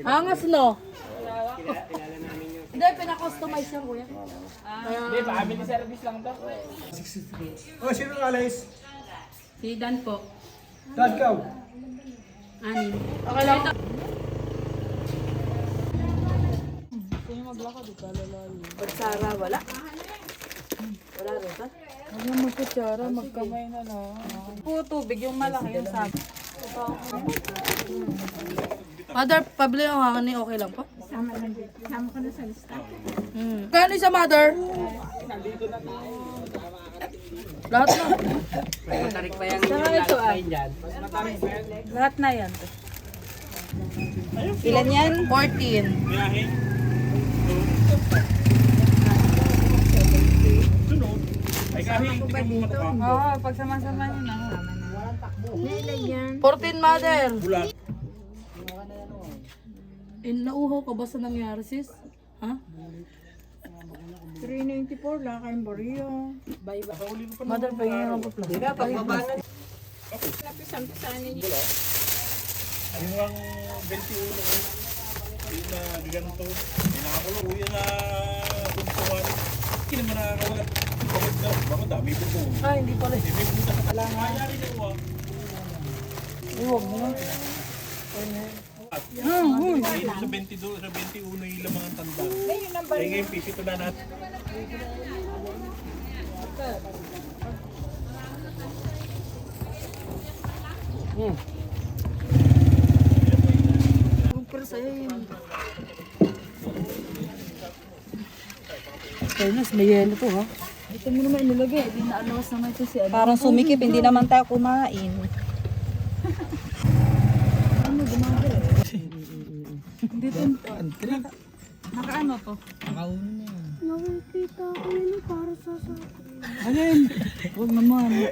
Angas no? Hindi, pinakustomize yan kuya. Hindi, family service lang to. Oh, sino ang alis? Si Dan po. Dan, ikaw. Anim. Okay lang. Pagsara, wala? Wala rin ba? Huwag na magkutsara, magkamay na lang. Puro tubig, yung malaki yung sabi. Mother, pabili ang hakan ni okay lang po? Sama ko na sa lista. Gano'n sa mother? Lahat na. Matarik pa yan. Saka ito ah. Lahat na yan. Ilan yan? 14. Oo, pag sama-sama nyo na. Nilagyan. 14 mother. Nauhaw ka ba sa nangyari sis? Ha? 394 lang kayong bariyo. Mother, pahingin ang pupla. Napisan-pisan niyo. Yung ang 21 ko, yung na giganto, pinakakulo, yung na kumpuan. Hindi naman nakakawala. Bakit daw? Bakit dami po po? Ah, hindi pala. Hindi may buta sa kalangan. Mayari na uwa. Huwag mo na. Sa 22, sa 21 yung lamang ang tanda. Kaya ngayon, pisito na natin. Pero sa'yo yun. Fairness, may yelo to ha. Ito mo naman inilagay. Hindi na alawas naman ito si ano. Parang sumikip, hindi naman tayo kumain. Dito. Nakaano to? Nakikita ko yun para sa Alin? Huwag naman.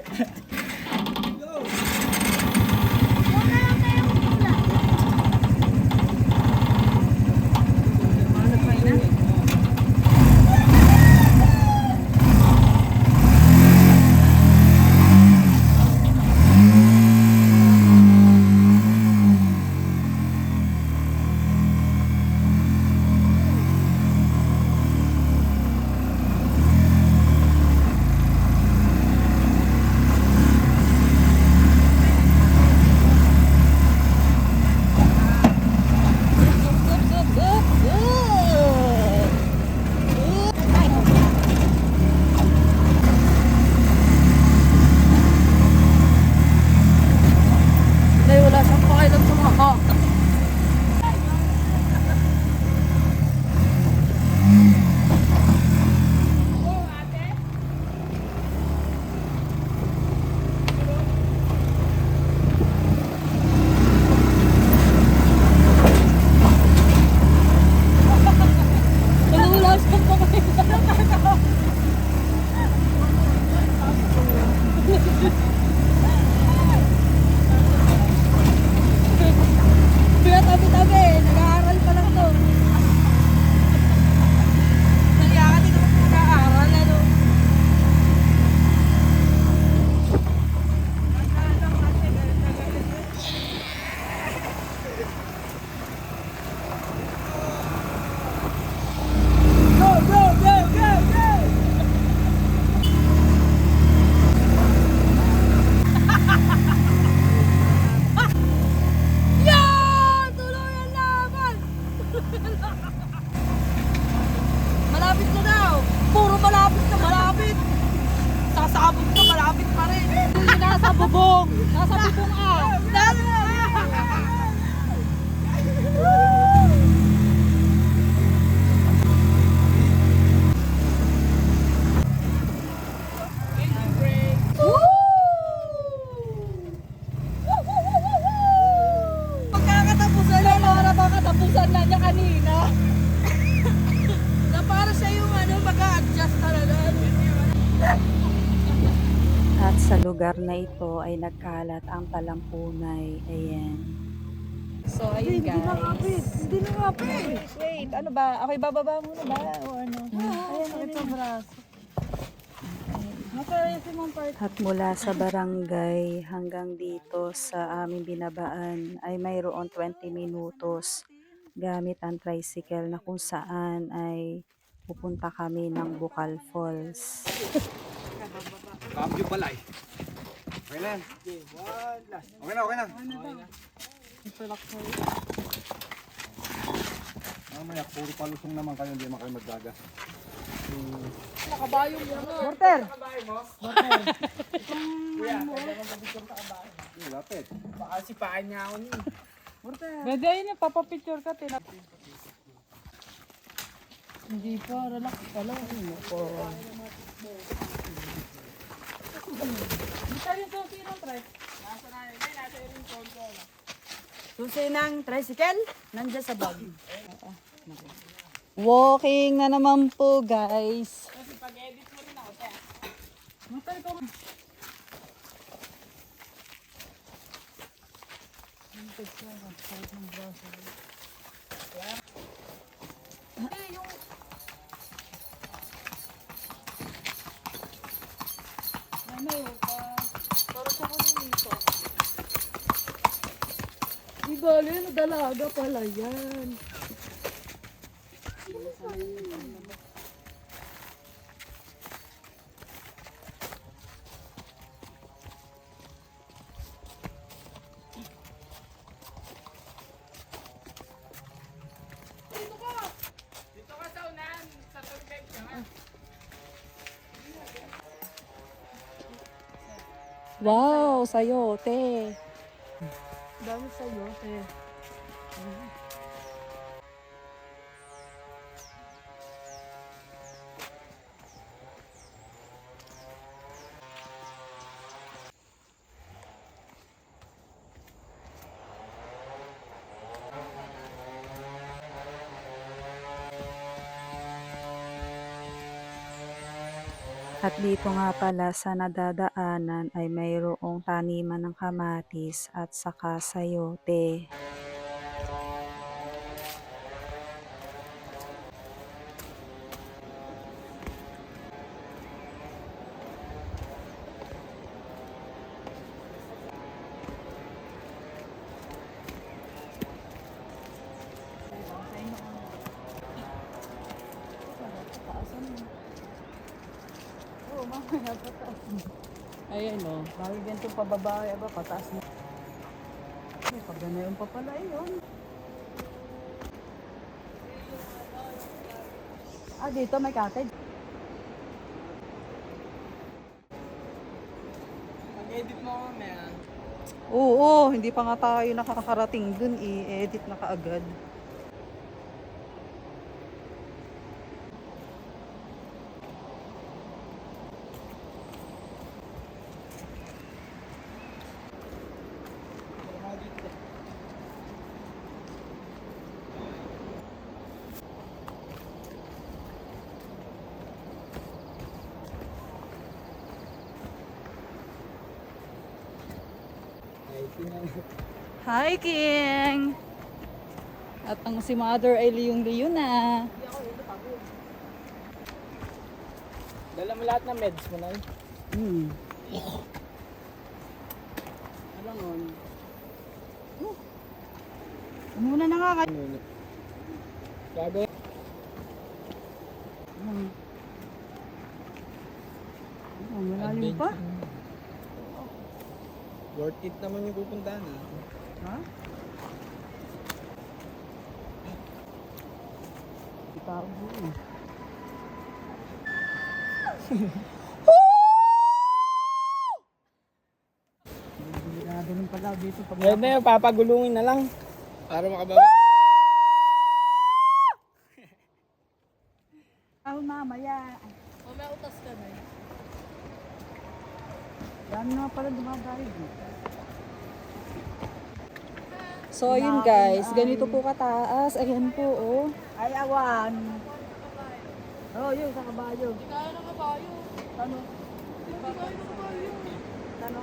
Dahil wala siyang pakailan sa mga ka. Wala siyang pakailan. Kaya tabi-tabi, nag-aaral pa lang to. Kaya ka din naman nag-aaral, ano? Yan! Tuloy ang laban! Malapit na daw! Puro malapit na malapit! Sasabog na malapit pa rin! Nasa bubong! Nasa bubong ah! Pagkakatapusan na, para bang katapusan na niya kanina. Na para siya yung ano, mag-a-adjust talaga. At sa lugar na ito ay nagkalat ang palampunay. Ayan. So, ayun guys. Hindi na kapit! Wait, ano ba? Ako'y bababa muna ba? O ano? Ayan, ito braso. At mula sa barangay hanggang dito sa aming binabaan ay mayroon 20 minutos gamit ang tricycle na kung saan ay pupunta kami ng Bukal Falls. Cambio pala eh. Okay na. Okay na, okay na. Mamaya, puro palusong naman kayo, hindi naman kayo magdagas. Morter! Lapit. Pwede yun, papapicture ka. Hindi pa, relax pa lang. Susi ng tricycle, nandiyan sa bag. Walking na naman po, guys. Di bali, dalaga pala yan. Wow, sayote. Dami sa'yo, te. At dito nga pala sa nadadaanan ay mayroong taniman ng kamatis at saka sayote. Ayan o, bakit ganito pababa, ba, pataas mo. Ay, pag ganayon pa pala yun. Dito may cottage. Mag-edit mo mamaya. Oo, hindi pa nga tayo nakakarating dun, i-edit na kaagad. Hiking! At ang si Mother ay liyong-liyo na. Dala mo lahat ng meds mo na yun. Alam mo. Muna na nga kayo. Gagawin. Malalim pa. Worth it naman yung pupuntahan ha. Ha? Tao doon. Ganun pala dito pag Ngayon na yun, papagulungin na lang. Para makababa. mamaya. Mamaya utas ka na eh. Yan na pala dumadaig. So, ayun guys, ganito po kataas. Ayan po, oh. Ay, awan. Oh, yun sa kabayo. Hindi kaya ng kabayo. Ano? Hindi kaya ng kabayo. Ano?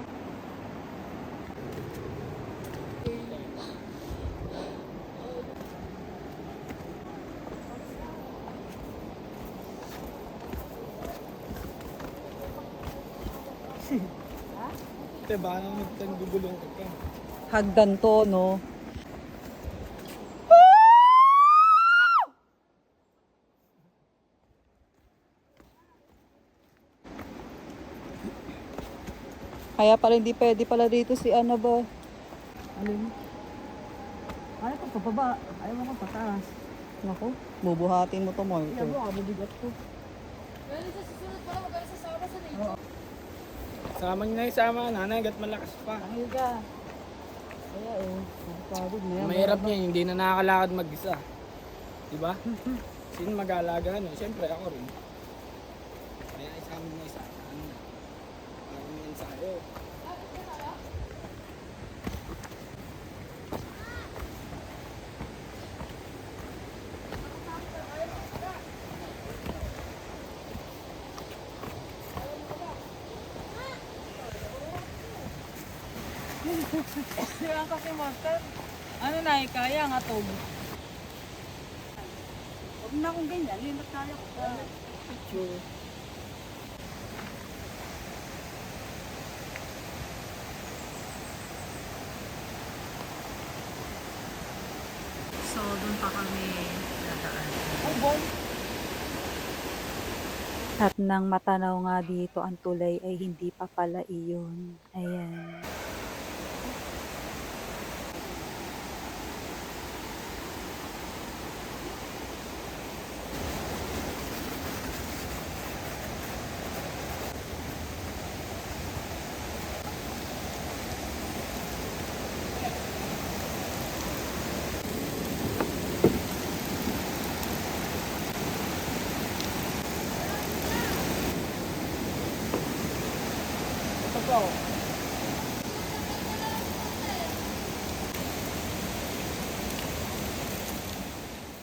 Ate, baka naman gugulong ka. Hagdan to, no? Kaya pala hindi pwede pala dito si ano ba? Alin? Ay, ito sa baba. Ayaw mo sa taas. Naku, bubuhatin mo to, Marco. Iya mo, mabigat to. Sama niyo na yung sama, nanay, gat malakas pa. Ay, ka. Kaya eh, pagod na yan. Mahirap niya, hindi na nakakalakad mag-isa. Diba? Sino mag-aalaga nun? Siyempre ako rin. Kaya isama niyo na isa. Ano na? Parang may ensayo. Siya kasi master. Ano na, kaya nga to. Huwag na akong ganyan, hindi na kaya ko sa picture. So, doon pa kami dadaan. At nang matanaw nga dito ang tulay ay hindi pa pala iyon. Ayan.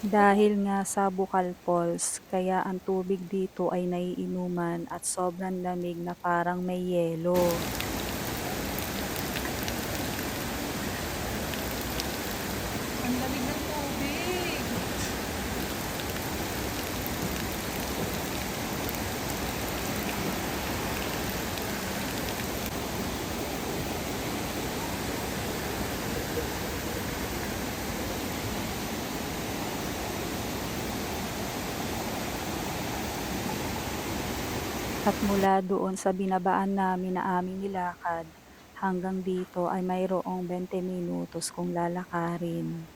Dahil nga sa Bukal Falls, kaya ang tubig dito ay naiinuman at sobrang lamig na parang may yelo. Ang lamig ng tubig. At mula doon sa binabaan namin na aming nilakad, hanggang dito ay mayroong 20 minutos kung lalakarin.